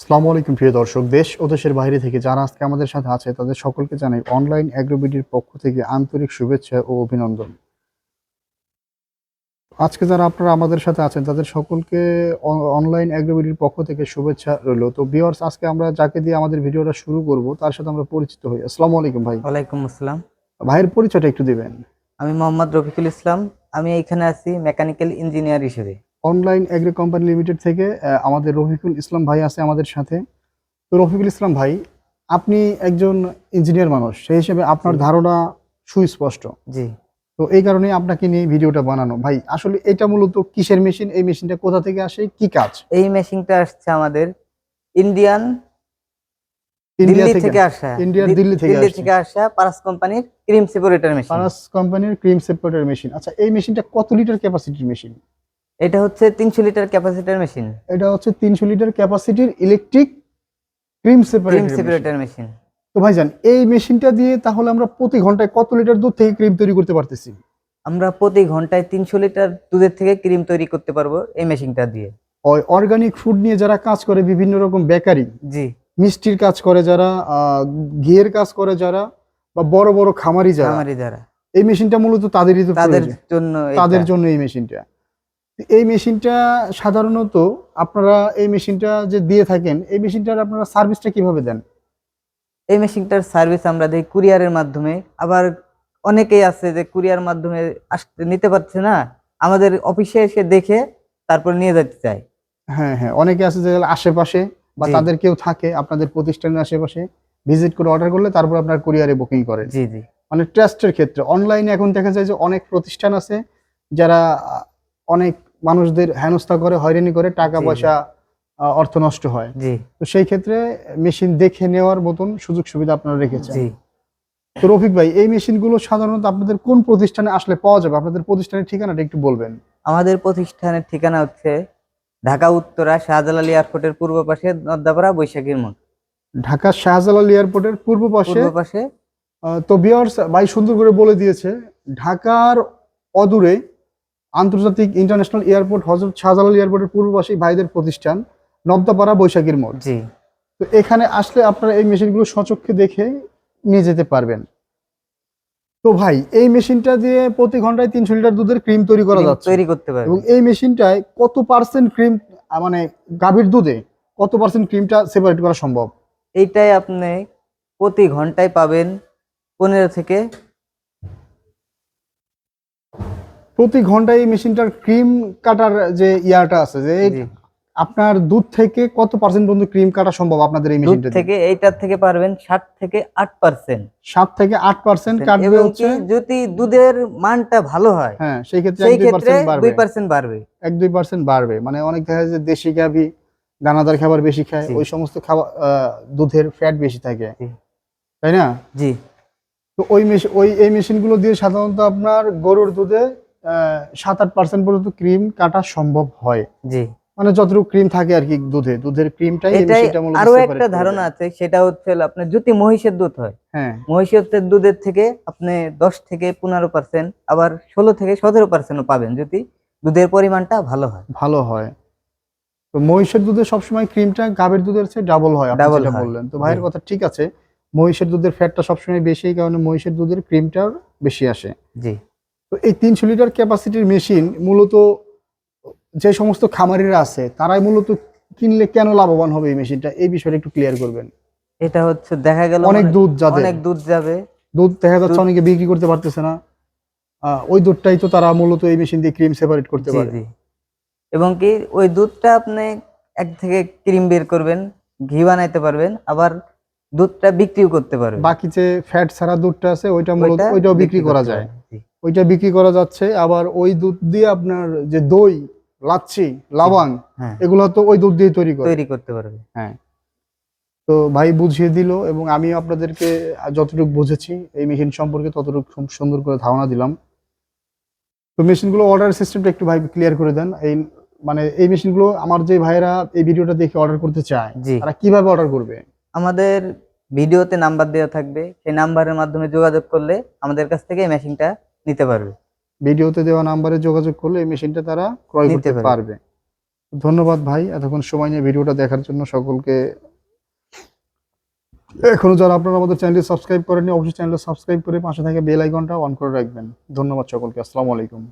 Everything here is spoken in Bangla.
আসসালামু আলাইকুম প্রিয় দর্শক, দেশ ও দেশের বাইরে থেকে যারা আজকে আমাদের সাথে আছে তাদের সকলকে জানাই অনলাইন অ্যাগ্রোবিডির পক্ষ থেকে আন্তরিক শুভেচ্ছা ও অভিনন্দন। আজকে যারা আপনারা আমাদের সাথে আছেন তাদের সকলকে অনলাইন অ্যাগ্রোবিডির পক্ষ থেকে শুভেচ্ছা রইল। তো ভিউয়ার্স, আজকে আমরা যাকে দিয়ে আমাদের ভিডিওটা শুরু করব তার সাথে আমরা পরিচিত হই। আসসালামু আলাইকুম ভাই। ওয়ালাইকুম আসসালাম। ভাইয়ের পরিচয়টা একটু দিবেন। আমি মোহাম্মদ রফিকুল ইসলাম। আমি এখানে আছি মেকানিক্যাল ইঞ্জিনিয়ার হিসেবে। অনলাইন অ্যাগ্রো কোম্পানি লিমিটেড থেকে আমাদের রফিকুল ইসলাম ভাই আছে আমাদের সাথে। তো রফিকুল ইসলাম ভাই, আপনি একজন ইঞ্জিনিয়ার মানুষ, সেই হিসেবে আপনার জি। ধারণা সুস্পষ্ট। জি, তো এই কারণে আপনাকে নিয়ে ভিডিওটা বানানো। ভাই, আসলে এটা মূলত কিসের মেশিন? এই মেশিনটা কোথা থেকে আসে? কি কাজ? এই মেশিনটা আসছে আমাদের ইন্ডিয়ান ইন্ডিয়া দিল্লি থেকে? থেকে আসা। ইন্ডিয়ার দিল্লি থেকে দিল্লি আসছে। থেকে আসা পারাস কোম্পানির ক্রিম সেপারেটর মেশিন। পারাস কোম্পানির ক্রিম সেপারেটর মেশিন। আচ্ছা, এই মেশিনটা কত লিটার ক্যাপাসিটির মেশিন? এটা হচ্ছে 300 লিটার ক্যাপাসিটর মেশিন। এটা হচ্ছে 300 লিটার ক্যাপাসিটির electric cream cream separator machine. Separator machine. তো ভাইজান, এই মেশিনটা দিয়ে তাহলে আমরা প্রতি ঘন্টায় কত লিটার দুধ থেকে ক্রিম তৈরি করতে পারতেছি? আমরা প্রতি ঘন্টায় 300 লিটার দুধের থেকে ক্রিম তৈরি করতে পারবো এই মেশিনটা দিয়ে। ওই অর্গানিক ফুড নিয়ে যারা কাজ করে, বিভিন্ন রকম বেকারি, জি, মিষ্টির কাজ করে যারা, ঘিয়ের কাজ করে যারা, বা বড় বড় খামারি যারা, খামারি যারা, এই মেশিনটা মূলত তাদেরই তো তাদের প্রয়োজন। জন্য তাদের এটা। জন্য এই মেশিনটা। এই মেশিনটা সাধারণত আপনারা এই মেশিনটা যে দিয়ে থাকেন, এই মেশিনটার আপনারা সার্ভিসটা কিভাবে দেন? এই মেশিনটার সার্ভিস আমরা দিই কুরিয়ারের মাধ্যমে। আবার অনেকেই আছে যে কুরিয়ার মাধ্যমে আসতে নিতে পারছে না, আমাদের অফিসে এসে দেখে তারপর নিয়ে যেতে চায়। হ্যাঁ, হ্যাঁ, অনেকে আছে যে আশেপাশে বা জি, তাদের কেউ থাকে আপনাদের প্রতিষ্ঠানের আশেপাশে, ভিজিট করে অর্ডার করলে তারপর আপনার কুরিয়ারে বুকিং করেন। জি, জি, মানে ট্রাস্টের ক্ষেত্রে অনলাইনে এখন দেখা যায় যে অনেক প্রতিষ্ঠান আছে যারা অনেক মানুষদের হেনস্থা করে, হয়রানি করে, টাকা জি, জি, পয়সা, অর্থ নষ্ট হয়। জি, তো সেই ক্ষেত্রে মেশিন দেখে নেওয়ার মতন সুযোগ সুবিধা আপনারা রেখেছেন। জি। তো রফিক ভাই, এই মেশিনগুলো সাধারণত আপনাদের কোন প্রতিষ্ঠানে আসলে পাওয়া যাবে? আপনাদের প্রতিষ্ঠানের ঠিকানাটা একটু বলবেন। আমাদের প্রতিষ্ঠানের ঠিকানা হচ্ছে ঢাকা উত্তরা শাহজালাল এয়ারপোর্টের পূর্ব পাশে নদ্দাপাড়া বৈশাখীর মোড়। ঢাকা শাহজালাল এয়ারপোর্টের পূর্ব পাশে। পূর্ব পাশে। তো ভিউয়ার্স, ভাই সুন্দর করে বলে দিয়েছে। ঢাকার অদূরে আন্তর্জাতিক ইন্টারন্যাশনাল এয়ারপোর্ট হযরত শাহজালাল এয়ারপোর্টের পূর্ব পাশেই ভাইদের প্রতিষ্ঠান, নদ্দাপাড়া বৈশাখীর মোড়। জি, তো এখানে আসলে আপনারা এই মেশিনগুলো সচক্ষে দেখে নিয়ে যেতে পারবেন। তো ভাই, এই মেশিনটা দিয়ে প্রতি ঘন্টায় 300 লিটার দুধের ক্রিম তৈরি করা ক্রিম যাচ্ছে। তৈরি করতে এবং পারবে। এই মেশিনটায় কত পার্সেন্ট ক্রিম, মানে গাভীর দুধে কত পার্সেন্ট ক্রিমটা সেপারেট করা সম্ভব? এইটাই আপনি প্রতি ঘন্টায় পাবেন 15 থেকে। প্রতি ঘন্টায় এই মেশিনটার ক্রিম কাটার যে ইয়াটা আছে, যে জি, আপনার দুধ থেকে কত পার্সেন্ট পর্যন্ত ক্রিম কাটা সম্ভব আপনাদের এই দুধ মেশিনটা দিয়ে? থেকে এইটার থেকে পারবেন 7 থেকে 8%। 7 থেকে 8% কাটবে এবং হচ্ছে। কি যদি দুধের মানটা ভালো হয় হ্যাঁ, সেই ক্ষেত্রে সেই ক্ষেত্রে 1-2% বাড়বে। 2% বাড়বে। 1-2% বাড়বে। মানে অনেক দেখা যায় যে দেশি গাভী দানাদার খাবার বেশি খায়, জি, ওই সমস্ত খাবার দুধের ফ্যাট বেশি থাকে, জি, তাই না? জি, তো এই মেশিনগুলো দিয়ে সাধারণত আপনার গরুর দুধে 7-8% পর্যন্ত ক্রিম কাটা সম্ভব হয়। জি। মানে যতটুকু ক্রিম থাকে আর কি দুধের ক্রিমটাই এই এটাই মেশিনটা মূলত আরো সেপারেট একটা করে ধারণা দেয়। আছে, সেটা হচ্ছে হলো আপনার যদি মহিষের দুধ হয়, হ্যাঁ, মহিষের দুধের থেকে আপনি 10 থেকে 15%, আবার 16 থেকে 17% পাবেন যদি দুধের পরিমাণটা ভালো হয়। ভালো হয়। তো মহিষের দুধে সবসময় ক্রিমটা গাভীর দুধের চেয়ে ডাবল হয়, আপনি ডাবল যেটা হয়। বললেন। তো জি, ভাইয়ের কথা ঠিক আছে। মহিষের দুধের ফ্যাটটা সবসময় বেশি, এই কারণে মহিষের দুধের ক্রিমটাও বেশি আসে। জি। তো এই 300 লিটার ক্যাপাসিটির মেশিন মূলত যে সমস্ত খামারিরা আছে তারাই মূলত কিনলে কেন লাভবান হবে এই মেশিনটা? এই বিষয়টা একটু ক্লিয়ার করবেন। এটা হচ্ছে দেখা গেল অনেক দুধ যাদের, অনেক দুধ যাবে। দুধ দেখা যাচ্ছে দুধ। অনেকে বিক্রি করতে পারতেছে না। ওই দুধটাই তো তারা মূলত এই মেশিন দিয়ে ক্রিম সেপারেট করতে জি, পারে। জি। এবং কি ওই দুধটা আপনি এক থেকে ক্রিম বের করবেন, ঘি বানাইতে পারবেন, আবার দুধটা বিক্রিও করতে পারবেন। বাকি যে ফ্যাট ছাড়া দুধটা আছে ওইটা মূলত ওইটা ওইটাও বিক্রি করা করতে যায়। পারবেন। জি, ওইটা বিক্রি করা যাচ্ছে। আবার ওই দুধ দিয়ে আপনার যে দই, লাচ্ছি, জি। লাবাং, হ্যাঁ, এগুলো তো ওই দুধ দিয়ে তৈরি করে। তৈরি করতে পারবে। হ্যাঁ। তো ভাই বুঝিয়ে দিল এবং আমিও আপনাদেরকে যতটুকু বুঝেছি এই মেশিন সম্পর্কে ততটুকু খুব সুন্দর করে ধারণা দিলাম। তো মেশিনগুলো অর্ডার সিস্টেমটা একটু ভাই ক্লিয়ার করে দেন। মানে এই মেশিনগুলো আমার যে ভাইয়েরা এই ভিডিওটা দেখে অর্ডার করতে চায়, জি, তারা কিভাবে অর্ডার করবে? আমাদের ভিডিওতে নাম্বার দেওয়া থাকবে, সেই নাম্বারের মাধ্যমে যোগাযোগ করলে আমাদের কাছ থেকে এই মেশিনটা নিতে পারবে। ভিডিওতে দেওয়া নাম্বারে যোগাযোগ করলে এই মেশিনটা তারা ক্রয় নিতে করতে পারবে। পারবে। ধন্যবাদ ভাই এতক্ষণ সময় নিয়ে ভিডিওটা দেখার জন্য সকলকে। এখনো যারা আপনারা আমাদের চ্যানেলটি সাবস্ক্রাইব করেননি অবশ্যই চ্যানেলটা সাবস্ক্রাইব করে পাশে থাকা বেল আইকনটা অন করে রাখবেন। ধন্যবাদ সকলকে। আসসালামু আলাইকুম।